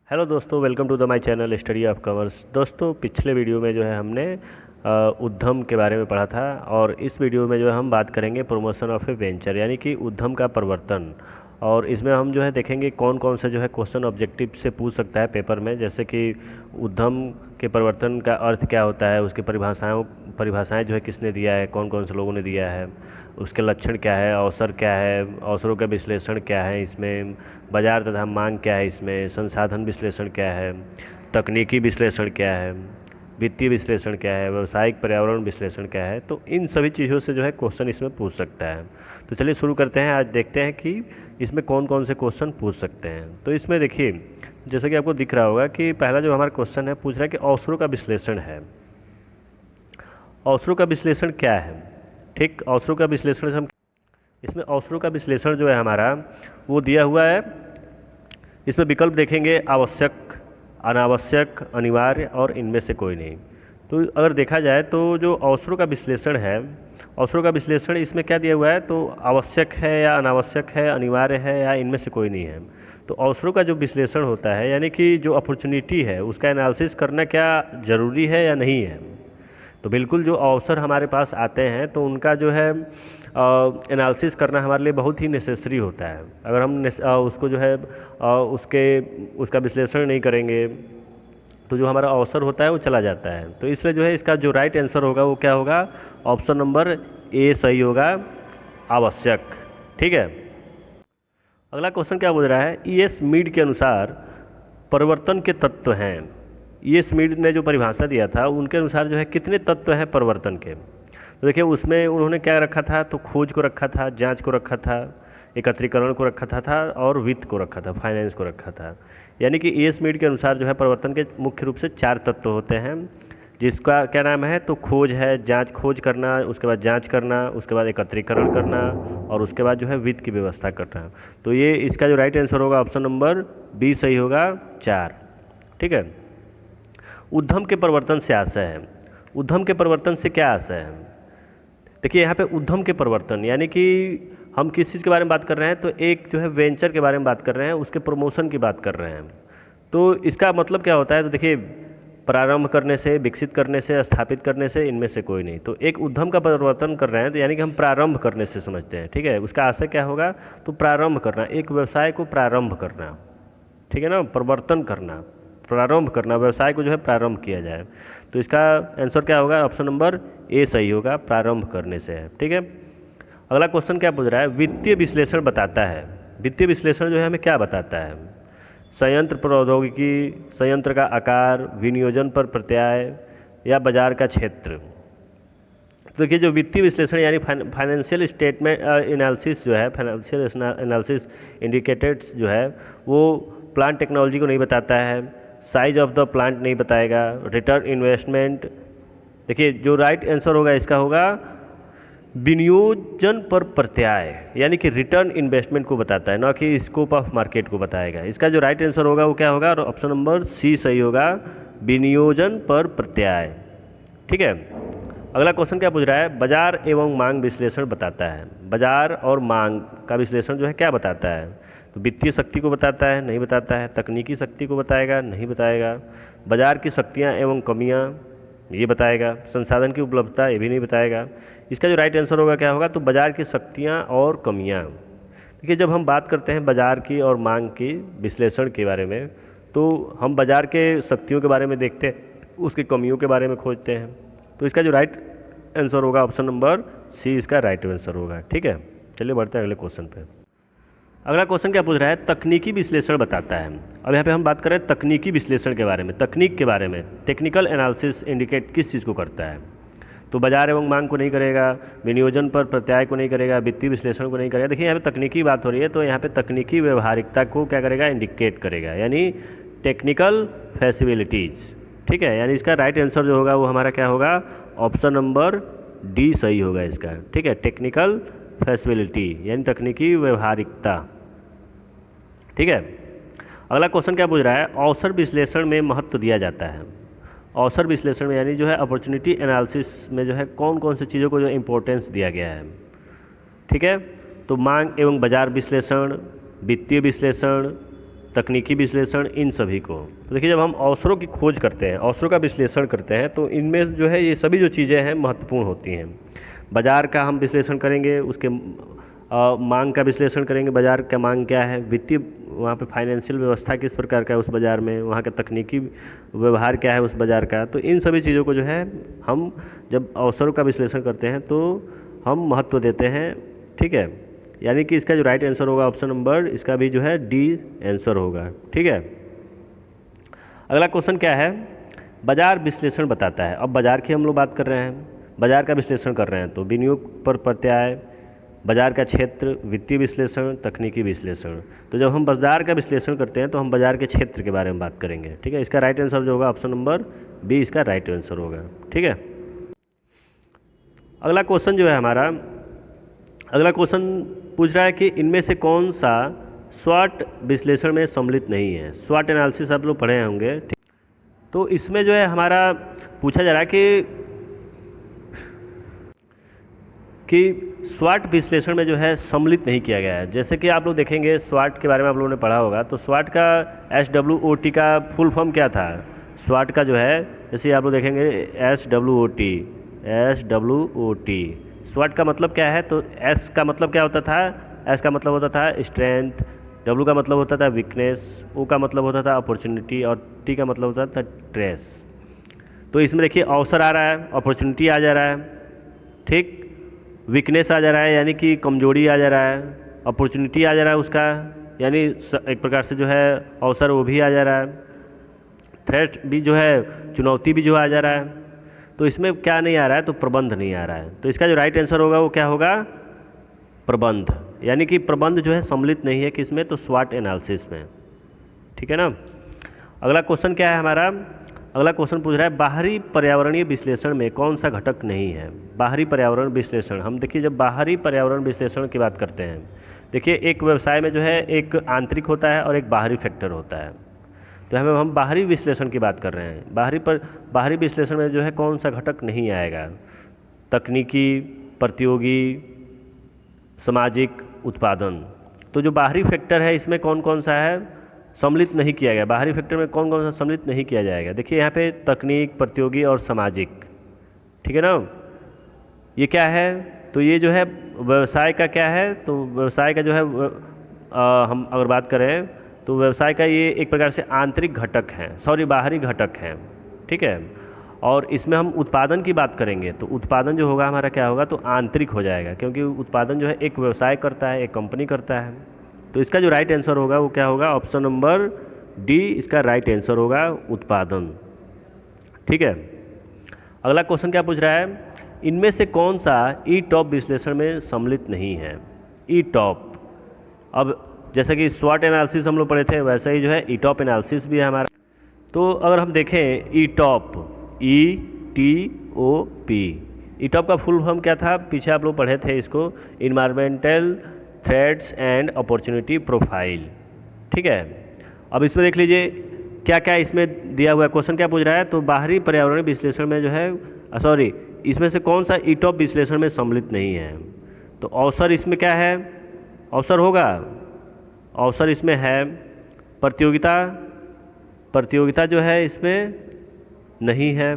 Hello दोस्तों, welcome to the my channel study of commerce. दोस्तों, पिछले वीडियो में जो है हमने उद्यम के बारे में पढ़ा था और इस वीडियो में जो है हम बात करेंगे प्रमोशन ऑफ ए वेंचर यानी कि उद्यम का प्रवर्तन। और इसमें हम जो है देखेंगे कौन कौन से जो है क्वेश्चन ऑब्जेक्टिव से पूछ सकता है पेपर में, जैसे कि उद्यम के परिवर्तन का अर्थ क्या होता है, उसकी परिभाषाएं जो है किसने दिया है, कौन कौन से लोगों ने दिया है, उसके लक्षण क्या है, अवसर क्या है, अवसरों का विश्लेषण क्या है, इसमें बाजार तथा मांग क्या है, इसमें संसाधन विश्लेषण क्या है, तकनीकी विश्लेषण क्या है, वित्तीय विश्लेषण क्या है, व्यावसायिक पर्यावरण विश्लेषण क्या है। तो इन सभी चीज़ों से जो है क्वेश्चन इसमें पूछ सकता है। तो चलिए शुरू करते हैं। आज देखते हैं कि इसमें कौन कौन से क्वेश्चन पूछ सकते हैं। तो इसमें देखिए, जैसे कि आपको दिख रहा होगा कि पहला जो हमारा क्वेश्चन है पूछ रहा है कि अवसरों का विश्लेषण है। अवसरों का विश्लेषण क्या है? ठीक, अवसरों का विश्लेषण हम इसमें अवसरों का विश्लेषण जो है हमारा वो दिया हुआ है। इसमें विकल्प देखेंगे आवश्यक, अनावश्यक, अनिवार्य और इनमें से कोई नहीं। तो अगर देखा जाए तो जो अवसरों का विश्लेषण है, अवसरों का विश्लेषण इसमें क्या दिया हुआ है, तो आवश्यक है या अनावश्यक है, अनिवार्य है या इनमें से कोई नहीं है। तो अवसरों का जो विश्लेषण होता है यानी कि जो अपॉर्चुनिटी है उसका एनालिसिस करना क्या ज़रूरी है या नहीं है। तो बिल्कुल जो अवसर हमारे पास आते हैं तो उनका जो है एनालिसिस करना हमारे लिए बहुत ही नेसेसरी होता है। अगर हम उसको जो है उसका विश्लेषण नहीं करेंगे तो जो हमारा अवसर होता है वो चला जाता है। तो इसलिए जो है इसका जो राइट आंसर होगा वो क्या होगा, ऑप्शन नंबर ए सही होगा, आवश्यक। ठीक है। अगला क्वेश्चन क्या बोल रहा है, ईएस मीड के अनुसार परिवर्तन के तत्व हैं। ईएस मीड ने जो परिभाषा दिया था उनके अनुसार जो है कितने तत्व हैं परिवर्तन के। तो देखिए उसमें उन्होंने क्या रखा था, तो खोज को रखा था, जांच को रखा था, एकत्रीकरण को रखा था और वित्त को रखा था, फाइनेंस को रखा था। यानी कि ईएस मीड के अनुसार जो है परिवर्तन के मुख्य रूप से 4 तत्व होते हैं, जिसका क्या नाम है, तो खोज है, जांच, खोज करना, उसके बाद जांच करना, उसके बाद एकत्रीकरण करना और उसके बाद जो है वित्त की व्यवस्था करना। तो ये इसका जो राइट आंसर होगा ऑप्शन नंबर बी सही होगा, 4। ठीक है। उद्यम के परिवर्तन से आशय है। उद्यम के परिवर्तन से क्या आशय है? देखिए यहाँ पे उद्यम के परिवर्तन यानी कि हम किस चीज़ के बारे में बात कर रहे हैं, तो एक जो है वेंचर के बारे में बात कर रहे हैं, उसके प्रमोशन की बात कर रहे हैं। तो इसका मतलब क्या होता है, तो देखिए प्रारंभ करने से, विकसित करने से, स्थापित करने से, इनमें से कोई नहीं। तो एक उद्यम का परिवर्तन कर रहे हैं तो यानी कि हम प्रारंभ करने से समझते हैं। ठीक है, उसका आशय क्या होगा, तो प्रारंभ करना, एक व्यवसाय को प्रारंभ करना। ठीक है ना, परिवर्तन करना, प्रारंभ करना, व्यवसाय को जो है प्रारंभ किया जाए। तो इसका आंसर क्या होगा, ऑप्शन नंबर ए सही होगा, प्रारंभ करने से है। ठीक है। अगला क्वेश्चन क्या पूछ रहा है, वित्तीय विश्लेषण बताता है। वित्तीय विश्लेषण जो है हमें क्या बताता है, संयंत्र प्रौद्योगिकी, संयंत्र का आकार, विनियोजन पर प्रत्याय या बाजार का क्षेत्र। तो देखिए जो वित्तीय विश्लेषण यानी फाइनेंशियल स्टेटमेंट एनालिसिस जो है, फाइनेंशियल एनालिसिस इंडिकेटर्स जो है वो प्लांट टेक्नोलॉजी को नहीं बताता है, साइज ऑफ द प्लांट नहीं बताएगा, रिटर्न इन्वेस्टमेंट। देखिए जो राइट आंसर होगा इसका होगा विनियोजन पर प्रत्याय यानी कि रिटर्न इन्वेस्टमेंट को बताता है, ना कि स्कोप ऑफ मार्केट को बताएगा। इसका जो राइट आंसर होगा वो क्या होगा, और ऑप्शन नंबर सी सही होगा, विनियोजन पर प्रत्याय। ठीक है। अगला क्वेश्चन क्या पूछ रहा है, बाजार एवं मांग विश्लेषण बताता है। बाजार और मांग का विश्लेषण जो है क्या बताता है, तो वित्तीय शक्ति को बताता है, नहीं बताता है, तकनीकी शक्ति को बताएगा, नहीं बताएगा, बाजार की शक्तियाँ एवं कमियाँ ये बताएगा, संसाधन की उपलब्धता ये भी नहीं बताएगा। इसका जो राइट आंसर होगा क्या होगा, तो बाजार की शक्तियाँ और कमियाँ। देखिए जब हम बात करते हैं बाजार की और मांग की विश्लेषण के बारे में, तो हम बाजार के शक्तियों के बारे में देखते हैं, उसकी कमियों के बारे में खोजते हैं। तो इसका जो राइट आंसर होगा ऑप्शन नंबर सी इसका राइट आंसर होगा। ठीक है। चलिए बढ़ते हैं अगले क्वेश्चन पे। अगला क्वेश्चन क्या पूछ रहा है, तकनीकी विश्लेषण बताता है। अब यहाँ पे हम बात कर रहे हैं तकनीकी विश्लेषण के बारे में, तकनीक के बारे में। टेक्निकल एनालिसिस इंडिकेट किस चीज़ को करता है, तो बाजार एवं मांग को नहीं करेगा, विनियोजन पर प्रत्याय को नहीं करेगा, वित्तीय विश्लेषण को नहीं करेगा। देखिए यहाँ पे तकनीकी बात हो रही है तो यहाँ पे तकनीकी व्यवहारिकता को क्या करेगा, इंडिकेट करेगा, यानी टेक्निकल फैसिलिटीज़। ठीक है, यानी इसका राइट आंसर जो होगा वो हमारा क्या होगा, ऑप्शन नंबर डी सही होगा इसका। ठीक है, टेक्निकल फैसिलिटी यानी तकनीकी व्यवहारिकता। ठीक है। अगला क्वेश्चन क्या पूछ रहा है, अवसर विश्लेषण में महत्व दिया जाता है। अवसर विश्लेषण में यानी जो है अपॉर्चुनिटी एनालिसिस में जो है कौन कौन सी चीज़ों को जो इंपॉर्टेंस दिया गया है। ठीक है, तो मांग एवं बाजार विश्लेषण, वित्तीय विश्लेषण, तकनीकी विश्लेषण, इन सभी को। तो देखिए जब हम अवसरों की खोज करते हैं, अवसरों का विश्लेषण करते हैं, तो इनमें जो है ये सभी जो चीज़ें हैं महत्वपूर्ण होती हैं। बाज़ार का हम विश्लेषण करेंगे, उसके मांग का विश्लेषण करेंगे, बाज़ार का मांग क्या है, वित्तीय वहाँ पे फाइनेंशियल व्यवस्था किस प्रकार का है उस बाज़ार में, वहाँ का तकनीकी व्यवहार क्या है उस बाज़ार का। तो इन सभी चीज़ों को जो है हम जब अवसरों का विश्लेषण करते हैं तो हम महत्व देते हैं, ठीक है। यानी कि इसका जो राइट आंसर होगा ऑप्शन नंबर इसका भी जो है डी आंसर होगा, ठीक है। अगला क्वेश्चन क्या है, बाजार विश्लेषण बताता है। अब बाजार की हम लोग बात कर रहे हैं, बाजार का विश्लेषण कर रहे हैं, तो विनियोग पर प्रत्याय, बाजार का क्षेत्र, वित्तीय विश्लेषण, तकनीकी विश्लेषण। तो जब हम बाजार का विश्लेषण करते हैं तो हम बाजार के क्षेत्र के बारे में बात करेंगे, ठीक है। इसका राइट आंसर जो होगा ऑप्शन नंबर बी इसका राइट आंसर होगा, ठीक है। अगला क्वेश्चन जो है हमारा, अगला क्वेश्चन पूछ रहा है कि इनमें से कौन सा स्वॉट विश्लेषण में सम्मिलित नहीं है। स्वॉट एनालिसिस आप लोग पढ़े होंगे, ठीक। तो इसमें जो है हमारा पूछा जा रहा है कि स्वॉट विश्लेषण में जो है सम्मिलित नहीं किया गया है। जैसे कि आप लोग देखेंगे स्वॉट के बारे में आप लोगों ने पढ़ा होगा, तो स्वॉट का SWOT का फुल फॉर्म क्या था। स्वॉट का जो है, जैसे आप लोग देखेंगे SWOT, स्वॉट का मतलब क्या है, तो S का मतलब क्या होता था, S का मतलब होता था स्ट्रेंथ, W का मतलब होता था वीकनेस, O का मतलब होता था अपॉर्चुनिटी और T का मतलब होता था ट्रेस। तो इसमें देखिए अवसर आ रहा है, अपॉर्चुनिटी आ जा रहा है, ठीक, वीकनेस आ जा रहा है यानी कि कमजोरी आ जा रहा है, अपॉर्चुनिटी आ जा रहा है उसका, यानी एक प्रकार से जो है अवसर वो भी आ जा रहा है, थ्रेट भी जो है, चुनौती भी जो आ जा रहा है। तो इसमें क्या नहीं आ रहा है, तो प्रबंध नहीं आ रहा है। तो इसका जो राइट आंसर होगा वो क्या होगा, प्रबंध। यानी कि प्रबंध जो है सम्मिलित नहीं है किसमें, तो स्वॉट एनालिसिस में, ठीक है ना। अगला क्वेश्चन क्या है हमारा, अगला क्वेश्चन पूछ रहा है बाहरी पर्यावरणीय विश्लेषण में कौन सा घटक नहीं है। बाहरी पर्यावरण विश्लेषण, हम देखिए जब बाहरी पर्यावरण विश्लेषण की बात करते हैं, देखिए एक व्यवसाय में जो है एक आंतरिक होता है और एक बाहरी फैक्टर होता है। तो हम बाहरी विश्लेषण की बात कर रहे हैं। बाहरी विश्लेषण में जो है कौन सा घटक नहीं आएगा, तकनीकी, प्रतियोगी, सामाजिक, उत्पादन। तो जो बाहरी फैक्टर है इसमें कौन कौन सा है, सम्मिलित नहीं किया गया। बाहरी फैक्टर में कौन कौन सा सम्मिलित नहीं किया जाएगा, देखिए यहाँ पे तकनीक, प्रतियोगी और सामाजिक, ठीक है ना। ये क्या है, तो ये जो है व्यवसाय का क्या है, तो व्यवसाय का जो है हम अगर बात करें तो व्यवसाय का ये एक प्रकार से आंतरिक घटक है, सॉरी बाहरी घटक है, ठीक है। और इसमें हम उत्पादन की बात करेंगे तो उत्पादन जो होगा हमारा क्या होगा, तो आंतरिक हो जाएगा, क्योंकि उत्पादन जो है एक व्यवसाय करता है, एक कंपनी करता है। तो इसका जो राइट आंसर होगा वो क्या होगा, ऑप्शन नंबर डी इसका राइट आंसर होगा, उत्पादन, ठीक है। अगला क्वेश्चन क्या पूछ रहा है, इनमें से कौन सा ई टॉप विश्लेषण में सम्मिलित नहीं है। ई टॉप, अब जैसा कि स्वॉट एनालिसिस हम लोग पढ़े थे वैसा ही जो है ई टॉप एनालिसिस भी है हमारा। तो अगर हम देखें ई टॉप, ETOP, ई टॉप का फुल फॉर्म क्या था, पीछे आप लोग पढ़े थे इसको, environmental threats and opportunity profile, ठीक है। अब इसमें देख लीजिए क्या क्या इसमें दिया हुआ है, क्वेश्चन क्या पूछ रहा है, तो बाहरी पर्यावरण विश्लेषण में जो है, सॉरी इसमें से कौन सा ई टॉप विश्लेषण में सम्मिलित नहीं है। तो अवसर इसमें क्या है, अवसर होगा, अवसर इसमें है, प्रतियोगिता, प्रतियोगिता जो है इसमें नहीं है,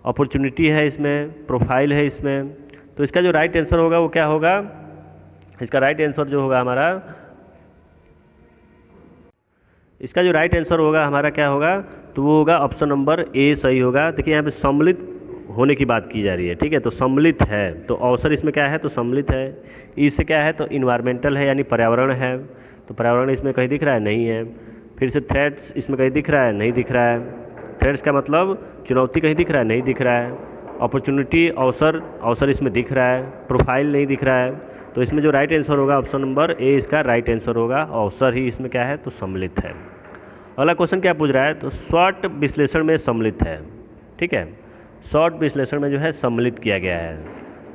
अपॉर्चुनिटी है इसमें, प्रोफाइल है इसमें। तो इसका जो राइट आंसर होगा वो क्या होगा, इसका राइट आंसर जो होगा हमारा, इसका जो राइट आंसर होगा हमारा क्या होगा, तो वो होगा ऑप्शन नंबर ए सही होगा। देखिए यहाँ पे सम्मिलित होने की बात की जा रही है, ठीक है। तो सम्मिलित है, तो अवसर इसमें क्या है, तो सम्मिलित है। इससे क्या है, तो इन्वायरमेंटल है यानी पर्यावरण है, तो पर्यावरण इसमें कहीं दिख रहा है, नहीं है। फिर से थ्रेट्स इसमें कहीं दिख रहा है, नहीं दिख रहा है। थ्रेट्स का मतलब चुनौती कहीं दिख रहा है, नहीं दिख रहा है। अपॉर्चुनिटी, अवसर, अवसर इसमें दिख रहा है, प्रोफाइल नहीं दिख रहा है। तो इसमें जो राइट आंसर होगा ऑप्शन नंबर ए इसका राइट आंसर होगा, अवसर ही इसमें क्या है, तो सम्मिलित है। अगला क्वेश्चन क्या पूछ रहा है, तो स्वॉट विश्लेषण में सम्मिलित है, ठीक है। स्वॉट विश्लेषण में जो है सम्मिलित किया गया है।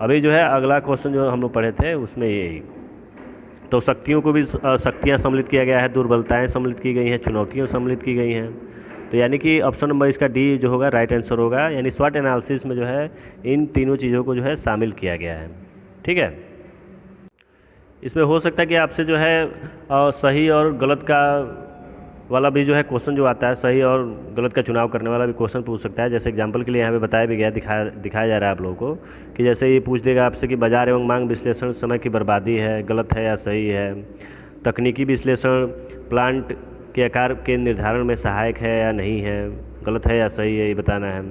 अभी जो है अगला क्वेश्चन जो हम लोग पढ़े थे उसमें ये, तो शक्तियों को भी शक्तियाँ सम्मिलित किया गया है, दुर्बलताएं सम्मिलित की गई हैं, चुनौतियाँ सम्मिलित की गई हैं। तो यानी कि ऑप्शन नंबर इसका डी जो होगा राइट आंसर होगा, यानी स्वॉट एनालिसिस में जो है इन तीनों चीज़ों को जो है शामिल किया गया है, ठीक है। इसमें हो सकता है कि आपसे जो है सही और गलत का वाला भी जो है क्वेश्चन जो आता है, सही और गलत का चुनाव करने वाला भी क्वेश्चन पूछ सकता है। जैसे एग्जांपल के लिए यहाँ पे बताया भी गया, दिखाया जा रहा है आप लोगों को कि जैसे ये पूछ देगा आपसे कि बाजार एवं मांग विश्लेषण समय की बर्बादी है, गलत है या सही है। तकनीकी विश्लेषण प्लांट के आकार के निर्धारण में सहायक है या नहीं है, गलत है या सही है, ये बताना है।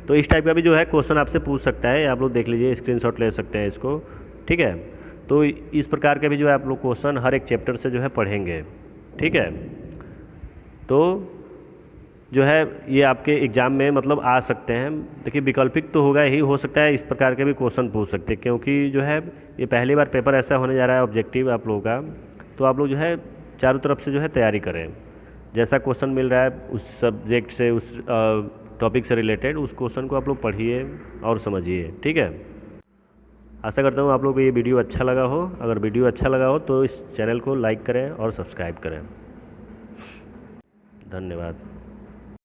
तो इस टाइप का भी जो है क्वेश्चन आपसे पूछ सकता है, आप लोग देख लीजिए, स्क्रीनशॉट ले सकते हैं इसको, ठीक है। तो इस प्रकार के भी जो है आप लोग क्वेश्चन हर एक चैप्टर से जो है पढ़ेंगे, ठीक है। तो जो है ये आपके एग्ज़ाम में मतलब आ सकते हैं। देखिए वैकल्पिक तो होगा ही, हो सकता है इस प्रकार के भी क्वेश्चन पूछ सकते हैं, क्योंकि जो है ये पहली बार पेपर ऐसा होने जा रहा है ऑब्जेक्टिव आप लोगों का। तो आप लोग जो है चारों तरफ से जो है तैयारी करें, जैसा क्वेश्चन मिल रहा है उस सब्जेक्ट से, उस टॉपिक से रिलेटेड उस क्वेश्चन को आप लोग पढ़िए और समझिए, ठीक है। आशा करता हूँ आप लोग को ये वीडियो अच्छा लगा हो। अगर वीडियो अच्छा लगा हो तो इस चैनल को लाइक करें और सब्सक्राइब करें। धन्यवाद।